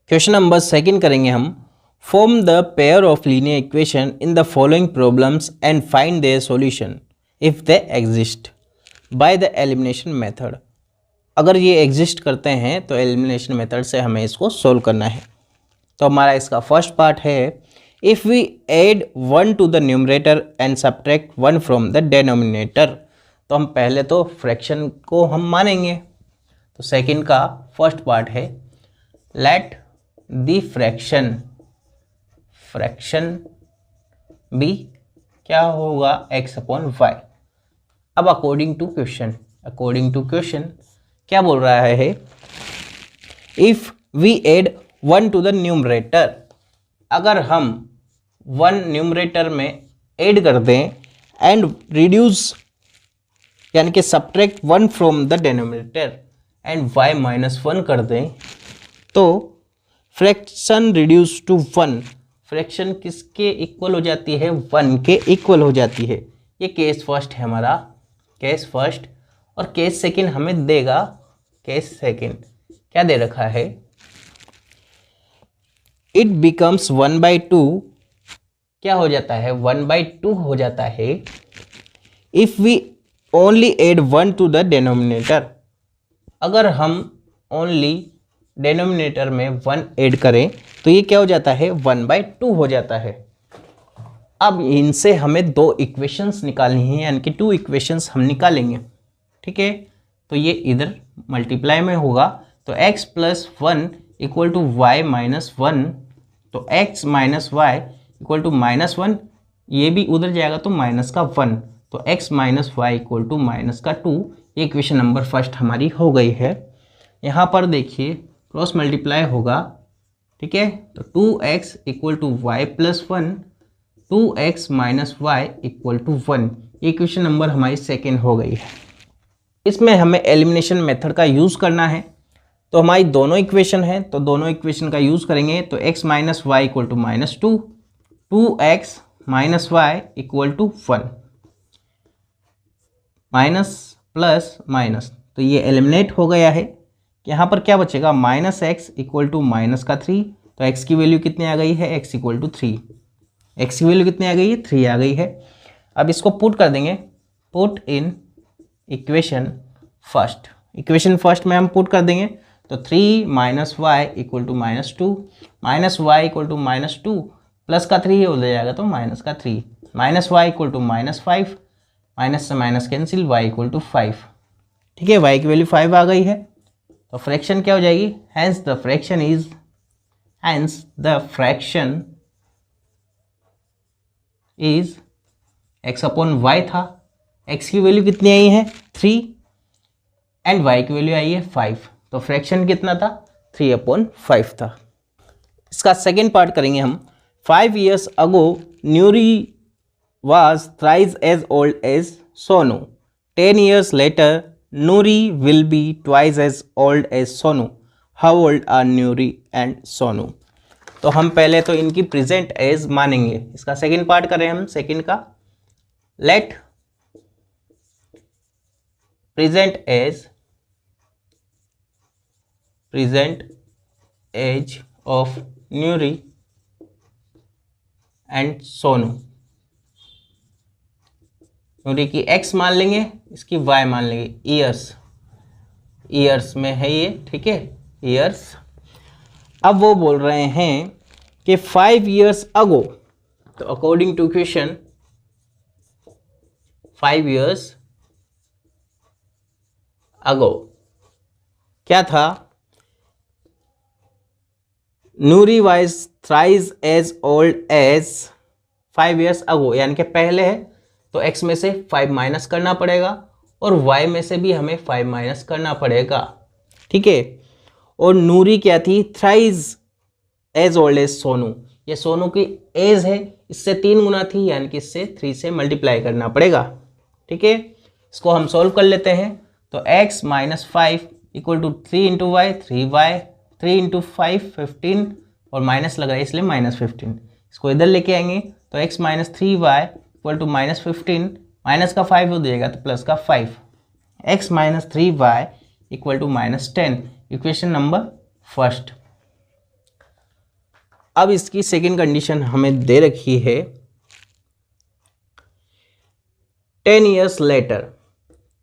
Question number second करेंगे हम। Form the pair of linear equation in the following problems and find their solution if they exist by the elimination method. अगर ये exist करते हैं तो elimination method से हमें इसको सोल्व करना है। तो हमारा इसका फर्स्ट पार्ट है, if we add 1 to the numerator and subtract 1 from the denominator. तो हम पहले तो फ्रैक्शन को हम मानेंगे। तो सेकंड का फर्स्ट पार्ट है, लेट द फ्रैक्शन बी क्या होगा, x अपॉन वाई। अब अकॉर्डिंग टू क्वेश्चन क्या बोल रहा है, if we add 1 to the numerator, अगर हम 1 न्यूमरेटर में ऐड कर दें एंड रिड्यूस यानी कि subtract 1 from the denominator and y minus 1 कर दें, तो फ्रैक्शन रिड्यूस टू 1, फ्रैक्शन किसके इक्वल हो जाती है, 1 के इक्वल हो जाती है। ये केस फर्स्ट है हमारा, केस फर्स्ट। और केस सेकंड हमें देगा, केस सेकंड क्या दे रखा है, इट बिकम्स 1/2, क्या हो जाता है, 1/2 हो जाता है if we only add 1 to the denominator. अगर हम ओनली डिनोमिनेटर में 1 ऐड करें तो ये क्या हो जाता है, 1/2 हो जाता है। अब इनसे हमें 2 इक्वेशंस निकालनी है, यानी कि 2 इक्वेशंस हम निकालेंगे। ठीक है, तो ये इधर मल्टीप्लाई में होगा, तो x plus 1 equal to y minus 1, तो x minus y equal to minus 1, ये भी उधर जाएगा तो माइनस का 1, तो x minus y equal to minus का 2। ये इक्वेशन नंबर फर्स्ट हमारी हो गई है। यहाँ पर देखिए क्रॉस मल्टीप्लाई होगा, ठीक है, तो 2x equal to y plus 1, 2x minus y equal to 1। ये इक्वेशन नंबर हमारी सेकेंड हो गई है। इसमें हमें एलिमिनेशन मेथड का यूज़ करना है। तो हमारी दोनों इक्वेशन है, तो दोनों इक्वेशन का यूज़ करेंगे। तो x minus y equal to minus 2, 2x minus y equal to 1, minus plus minus, तो ये एलिमिनेट हो गया है। यहाँ पर क्या बचेगा, minus x equal to minus का 3, तो x की वैल्यू कितनी आ गई है, x इक्वल टू 3, x की वैल्यू कितनी आ गई है, 3 आ गई है। अब इसको पुट कर देंगे, पुट इन इक्वेशन फर्स्ट में हम पुट कर देंगे, तो 3 minus y equal to minus 2, minus y equal to minus 2, plus का 3 हो जाएगा तो माइनस का 3, minus y equal to minus 5, minus से minus cancel, y equal to 5। ठीक है, वाई की वैल्यू 5 आ गई है, तो फ्रैक्शन क्या हो जाएगी, hence the fraction is x upon y था, x की वैल्यू कितनी आई है 3 एंड y की वैल्यू आई है 5, तो फ्रैक्शन कितना था, 3/5 था। इसका सेकेंड पार्ट करेंगे हम। 5 years ago Nuri was thrice as old as Sonu. 10 years later Nuri will be twice as old as Sonu. How old are Nuri and Sonu? तो हम पहले तो इनकी प्रेजेंट एज मानेंगे। इसका सेकेंड पार्ट करें हम, सेकेंड का, let present age of Noori and Sonu. Noori की x मान लेंगे, इसकी y मान लेंगे, ईयर्स में है ये, ठीक है, ईयर्स। अब वो बोल रहे हैं कि 5 years ago, तो according to question 5 years ago क्या था, Noori was thrice as old as 5 years ago, यानी कि पहले है तो x में से 5 माइनस करना पड़ेगा और y में से भी हमें 5 माइनस करना पड़ेगा, ठीक है। और नूरी क्या थी, thrice as old as Sonu, ये सोनू की एज है, इससे 3 गुना थी, यानी कि इससे 3 से मल्टीप्लाई करना पड़ेगा, ठीक है। इसको हम सॉल्व कर लेते हैं, तो x minus 5 equal to 3 into y, 3y, 3 into 5 15, और माइनस लग रहा है इसलिए माइनस 15। इसको इधर लेके आएंगे तो x minus 3y equal to minus 15, minus का 5 हो जाएगा तो प्लस का 5, x minus 3y equal to minus 10, equation number first. अब इसकी सेकेंड कंडीशन हमें दे रखी है 10 years later,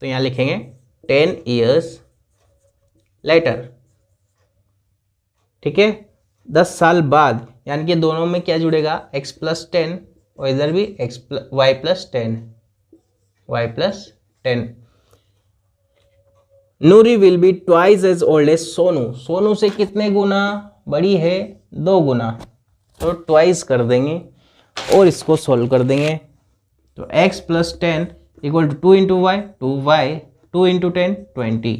तो यहां लिखेंगे 10 years later, ठीक है, 10 साल बाद, यानी कि दोनों में क्या जुड़ेगा, x प्लस 10 और इधर भी y plus 10, y plus 10। Noori will be twice as old as Sonu, Sonu से कितने गुना बड़ी है, 2 गुना, तो ट्वाइस कर देंगे और इसको सोल्व कर देंगे। तो x plus 10 equal to 2 into y, 2y, 2 into 10 20,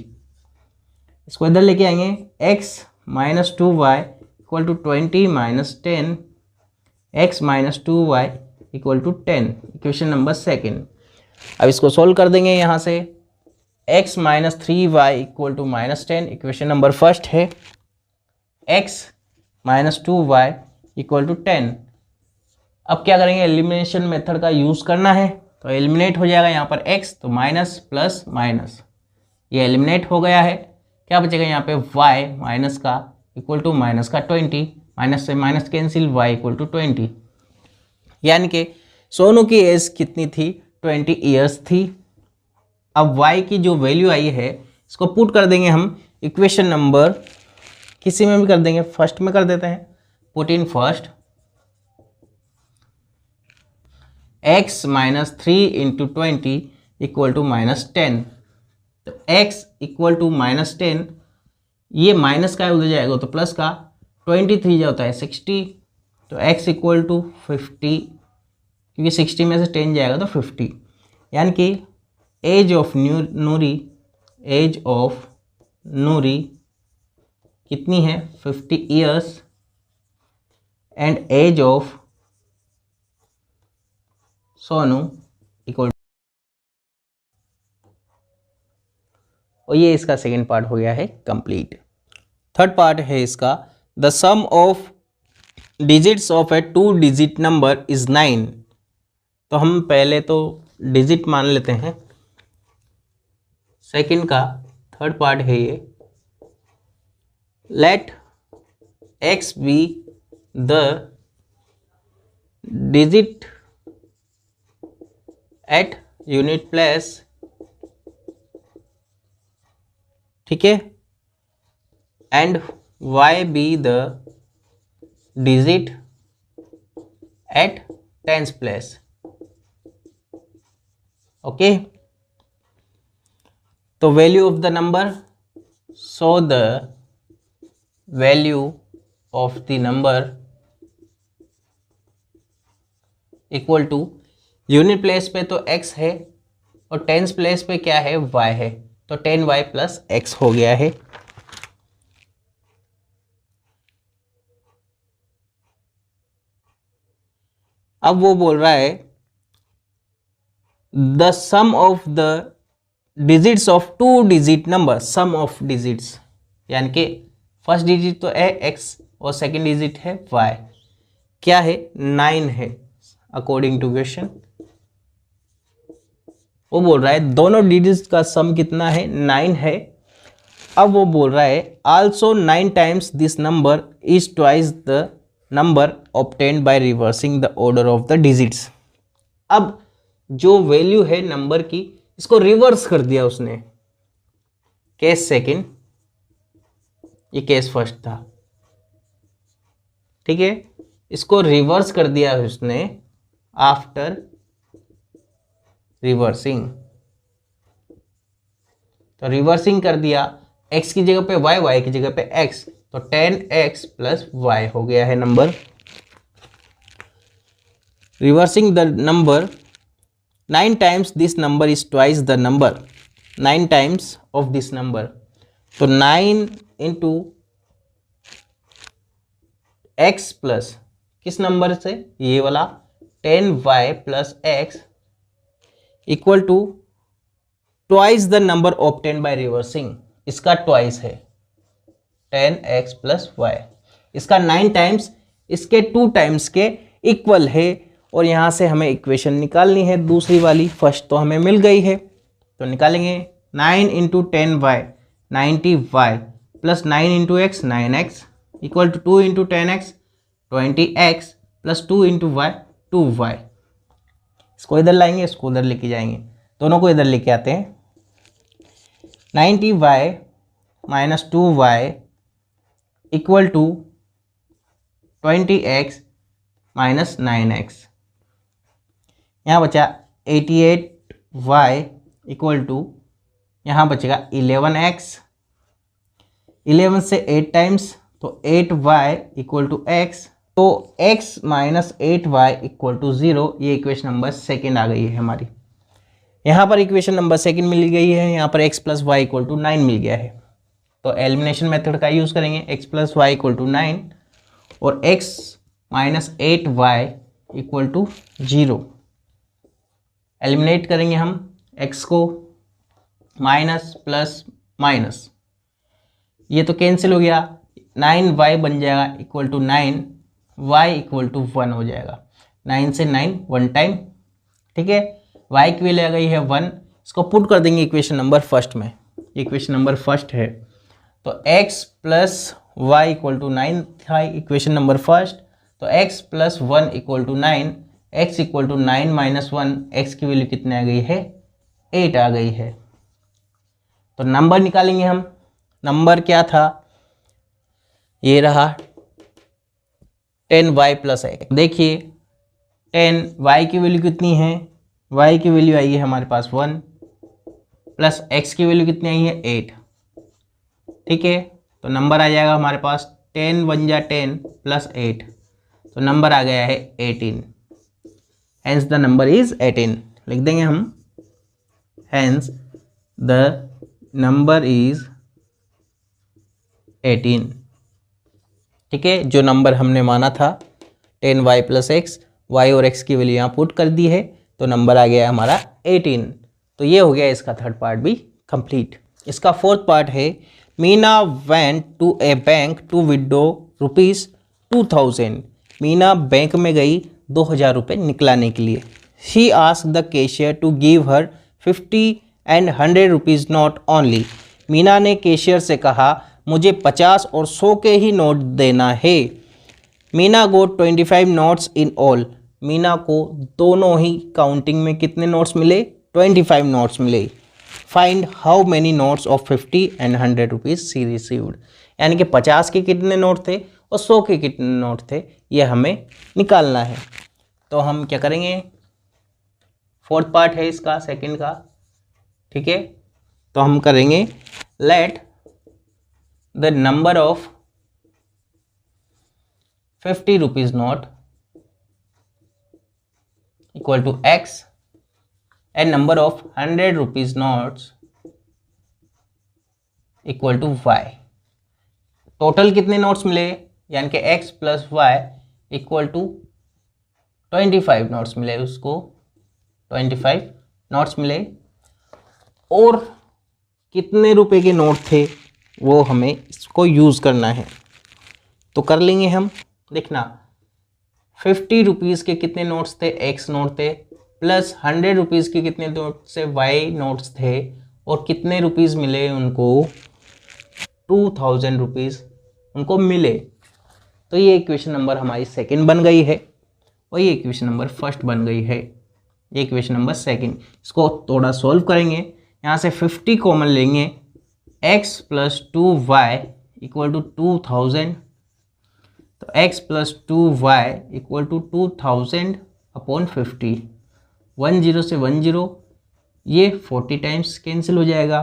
इसको इधर लेके आएंगे, x minus 2y equal to 20 minus 10, x minus 2y equal to 10, equation number second. अब इसको सोल्व कर देंगे, यहाँ से x minus 3y equal to minus 10, equation number first है, x minus 2y equal to 10। अब क्या करेंगे, एलिमिनेशन मेथड का यूज करना है, तो एलिमिनेट हो जाएगा यहाँ पर x, तो माइनस प्लस माइनस, ये एलिमिनेट हो गया है, क्या बचेगा यहाँ पे y माइनस का इक्वल टू माइनस का 20, माइनस से minus cancel, y equal to 20, यानी कि सोनू की एज कितनी थी, 20 ईयर्स थी। अब y की जो वैल्यू आई है इसको पुट कर देंगे हम इक्वेशन नंबर, किसी में भी कर देंगे, फर्स्ट में कर देते हैं, put in first, x minus 3 into 20 equal to minus 10, तो x इक्वल टू माइनस 10, ये माइनस का उधर जाएगा तो प्लस का, 23 जो होता है 60, तो x इक्वल टू 50, क्योंकि 60 में से 10 जाएगा तो 50, यानी कि age of Noori, age of Noori कितनी है, 50 years, and age of Sonu equal, और ये इसका सेकेंड पार्ट हो गया है कंप्लीट। थर्ड पार्ट है इसका, the sum of digits of a 2 digit number is 9, तो हम पहले तो डिजिट मान लेते हैं, सेकेंड का थर्ड पार्ट है ये, let x be the digit at unit place, ठीक है, and y be the digit at tens place, okay. तो value of the number, so the value of the number equal to, unit place पे तो x है और tens place पे क्या है, y है, तो 10y प्लस x हो गया है। अब वो बोल रहा है the sum of the digits of 2 digit number, sum of digits, यानी कि फर्स्ट डिजिट तो है x और सेकंड डिजिट है y, क्या है, 9 है अकॉर्डिंग टू क्वेश्चन। वो बोल रहा है दोनों डिजिट्स का सम कितना है, 9 है। अब वो बोल रहा है also 9 times this number is twice the number obtained by reversing the order of the digits. अब जो वैल्यू है नंबर की, इसको रिवर्स कर दिया उसने, केस सेकंड, ये केस फर्स्ट था, ठीक है, इसको रिवर्स कर दिया है उसने आफ्टर रिवर्सिंग, तो रिवर्सिंग कर दिया, x की जगह पे y, y की जगह पे x, तो 10x प्लस y हो गया है number. Reversing the number 9 times this number is twice the number, 9 times of this number, तो 9 इंटू x प्लस किस नंबर से, ये वाला 10y plus x equal to twice the number obtained by reversing, इसका twice है 10x plus y, इसका 9 times, इसके 2 times के इक्वल है, और यहाँ से हमें इक्वेशन निकालनी है दूसरी वाली, फर्स्ट तो हमें मिल गई है, तो निकालेंगे 9 into 10y 90y plus 9 into x 9x equal to 2 into 10x 20x plus 2 into y 2y। इसको इधर लाएंगे, इसको उधर लेके जाएंगे, दोनों को इधर लेके आते हैं। 90y minus 2y equal to 20x minus 9x। यहाँ बचा 88y इक्वल टू, यहाँ बचेगा 11x, 11 से 8 टाइम्स तो 8y इक्वल टू x, तो x minus 8y equal to 0। ये इक्वेशन नंबर सेकेंड आ गई है हमारी। यहाँ पर इक्वेशन नंबर सेकेंड मिल गई है, यहाँ पर x plus y equal to 9 मिल गया है। तो एलिमिनेशन मेथड का यूज़ करेंगे, x plus y equal to 9 और x minus 8y equal to 0। Eliminate करेंगे हम x को, माइनस प्लस माइनस, ये तो कैंसिल हो गया, 9y बन जाएगा equal to 9, y equal to 1 हो जाएगा। 9 से 9 1 टाइम, ठीक है। y की वैल्यू आ गई है 1, इसको पुट कर देंगे इक्वेशन नंबर फर्स्ट में। इक्वेशन नंबर फर्स्ट है तो x plus y equal to 9 था इक्वेशन नंबर फर्स्ट, तो x plus 1 equal to 9, x equal to 9 minus 1, x की वैल्यू कितने आ गई है 8 आ गई है। तो नंबर निकालेंगे हम, नंबर क्या था, ये रहा 10y प्लस x। देखिए 10y की वैल्यू कितनी है, y की वैल्यू आई है हमारे पास 1 प्लस x की वैल्यू कितनी आई है 8, ठीक है। तो नंबर आ जाएगा हमारे पास 10 1 जा 10 प्लस 8, तो नंबर आ गया है 18। हेंस द नंबर इज 18, लिख देंगे हम, हेंस द नंबर इज 18, ठीक है। जो नंबर हमने माना था 10y प्लस एक्स, वाई और x की वैल्यू यहाँ पुट कर दी है, तो नंबर आ गया हमारा 18। तो ये हो गया इसका थर्ड पार्ट भी कंप्लीट। इसका फोर्थ पार्ट है, Meena went to a bank to withdraw rupees 2000। Meena bank में गई 2000 रुपये निकलाने के लिए। She asked the cashier to give her 50 and 100 rupees note only. Meena ने कैशियर से कहा मुझे 50 और 100 के ही नोट देना है। मीना गोट 25 नोट्स इन ऑल। मीना को दोनों ही काउंटिंग में कितने नोट्स मिले, 25 नोट्स मिले। Find how many notes of 50 and 100 rupees she received. यानी कि 50 के कितने नोट थे और 100 के कितने नोट थे, ये हमें निकालना है। तो हम क्या करेंगे, फोर्थ पार्ट है इसका सेकंड का, ठीक है। तो हम करेंगे let the number of 50 rupees note equal to x and number of 100 rupees notes equal to y। Total कितने नोट्स मिले, यानी कि x plus y equal to 25 notes मिले, उसको 25 नोट्स मिले। और कितने रुपए के नोट थे वो हमें इसको यूज़ करना है, तो कर लेंगे हम। देखना 50 रुपीज़ के कितने नोट्स थे, x नोट थे, प्लस 100 रुपीज़ के कितने नोट से y नोट्स थे, और कितने रुपीज़ मिले उनको, 2000 रुपीज़ उनको मिले। तो ये इक्वेशन नंबर हमारी सेकंड बन गई है और ये इक्वेशन नंबर फर्स्ट बन गई है। ये इक्वेशन नंबर सेकंड, इसको थोड़ा सॉल्व करेंगे। यहाँ से 50 कॉमन लेंगे, x plus 2y equal to 2000, तो x plus 2y equal to 2000 upon 50। 10 से 10, ये 40 टाइम्स कैंसिल हो जाएगा,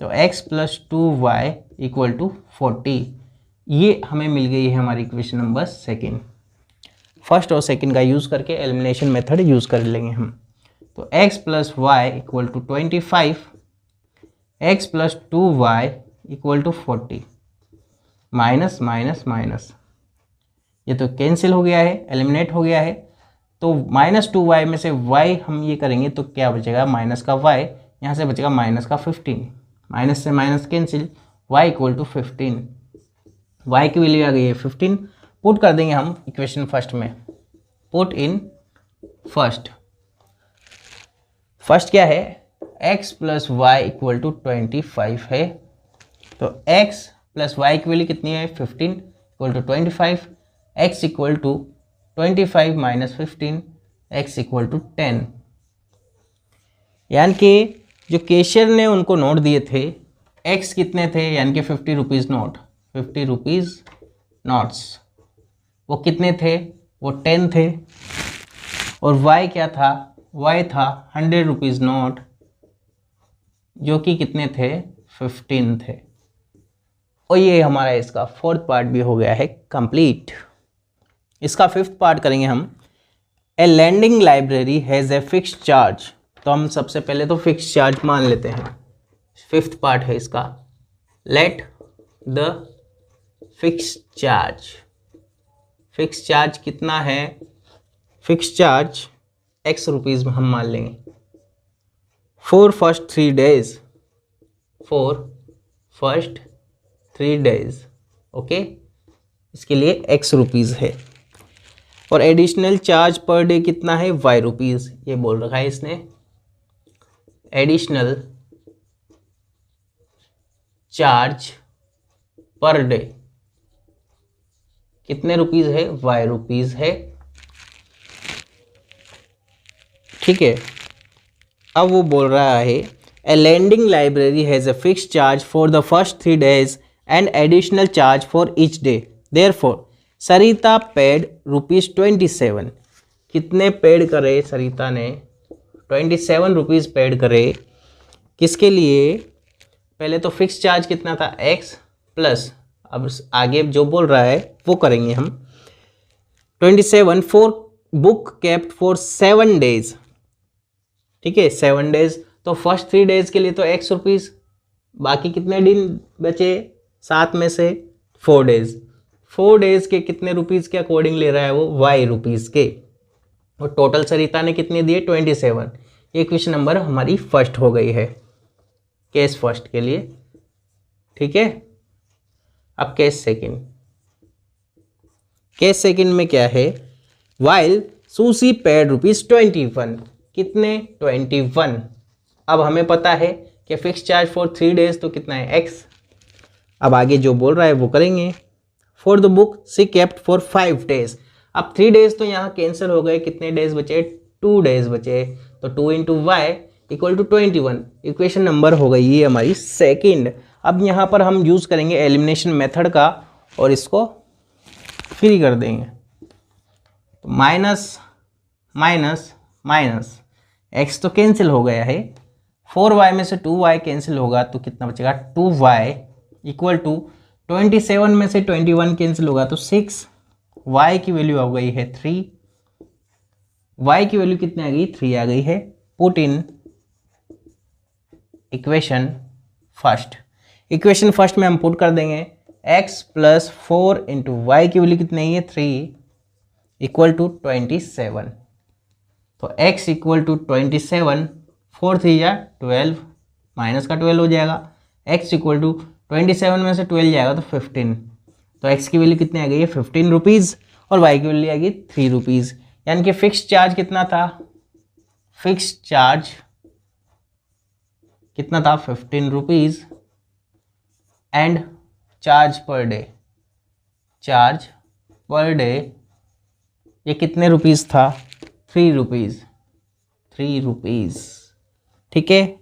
तो x plus 2y equal to 40। ये हमें मिल गई है हमारी इक्वेशन नंबर सेकेंड। फर्स्ट और सेकेंड का यूज़ करके एलिमिनेशन मेथड यूज़ कर लेंगे हम। तो x plus y equal to 25, x plus 2y equal to 40, minus minus minus, ये तो कैंसिल हो गया है, एलिमिनेट हो गया है। तो माइनस 2y में से y हम ये करेंगे तो क्या बचेगा, माइनस का y, यहाँ से बचेगा माइनस का 15, माइनस से minus cancel, y equal to 15। y की वैल्यू आ गई है 15, पुट कर देंगे हम इक्वेशन फर्स्ट में। पुट इन फर्स्ट, फर्स्ट क्या है, x plus y equal to 25 है, तो x प्लस वाई की वैल्यू कितनी है 15 equal to 25, x equal to 25 minus 15, x equal to 10। यानी कि जो कैशियर ने उनको नोट दिए थे, x कितने थे, यानी कि 50 रुपीज़ नोट, 50 रुपीज़ नोट्स, वो कितने थे, वो 10 थे। और y क्या था, y था 100 रुपीज़ नोट, जो कि कितने थे, 15 थे। और ये हमारा इसका फोर्थ पार्ट भी हो गया है कंप्लीट। इसका फिफ्थ पार्ट करेंगे हम। A lending library has a fixed charge. तो हम सबसे पहले तो फिक्स्ड चार्ज मान लेते हैं। फिफ्थ पार्ट है इसका, let the fixed charge. Fixed charge कितना है, फिक्स्ड चार्ज x रुपीज़ में हम मान लेंगे for first 3 days, for first 3 days, okay. इसके लिए x रुपीज़ है। और एडिशनल चार्ज पर डे कितना है, y रुपीज़, ये बोल रखा है इसने। एडिशनल चार्ज पर डे कितने रुपीज़ है, y रुपीज़ है, ठीक है। अब वो बोल रहा है a lending library has a fixed charge for the first 3 days and additional charge for each day, therefore Sarita paid rupees 27। कितने पेड करे सरिता ने, 27 रुपीज़ पेड करे। किसके लिए, पहले तो फिक्स चार्ज कितना था, x प्लस, अब आगे जो बोल रहा है वो करेंगे हम। 27 for book kept for 7 days, ठीक है, 7 डेज। तो फर्स्ट 3 डेज के लिए तो x रुपीज़, बाकी कितने दिन बचे 7 में से, 4 डेज। 4 डेज के कितने रुपीज़ के अकॉर्डिंग ले रहा है वो, y रुपीज़ के। और टोटल सरिता ने कितने दिए, 27। ये क्वेश्चन नंबर हमारी फर्स्ट हो गई है, केस फर्स्ट के लिए, ठीक है। अब केस सेकंड, केस सेकंड में क्या है, वाइल सुशी पेड रुपीज़ 21। कितने, 21। अब हमें पता है कि फिक्स चार्ज फॉर 3 डेज तो कितना है, x। अब आगे जो बोल रहा है वो करेंगे। For the book she kept for 5 days. अब 3 डेज तो यहाँ कैंसिल हो गए, कितने डेज बचे, 2 डेज बचे। तो 2 into y equal to 21। Equation number हो गई ये हमारी सेकंड। अब यहाँ पर हम यूज़ करेंगे एलिमिनेशन मेथड का और इसको फ्री कर देंगे। तो माइनस माइनस माइनस, x तो कैंसिल हो गया है, 4y में से 2y कैंसिल होगा तो कितना बचेगा, 2y इक्वल टू 27 में से 21 कैंसिल होगा तो 6, y की वैल्यू आ गई है 3, y की वैल्यू कितनी आ गई, 3 आ गई है। Put in equation first. Equation first में हम पुट कर देंगे x प्लस 4 इंटू वाई की वैल्यू कितनी है, 3 इक्वल टू 27। तो x इक्वल टू 27, 4 3 या 12, माइनस का 12 हो जाएगा। x इक्वल टू 27 में से 12 जाएगा तो 15। तो x की वैल्यू कितनी आ गई है, 15 रुपीज़, और y की वैल्यू आ गई 3 रुपीज़। यानी कि फिक्स चार्ज कितना था, फिक्स चार्ज कितना था, 15 rupees. And charge per day, charge per day ये कितने रुपीज़ था, 3 रुपीज़, 3 रुपीज़, ठीक है।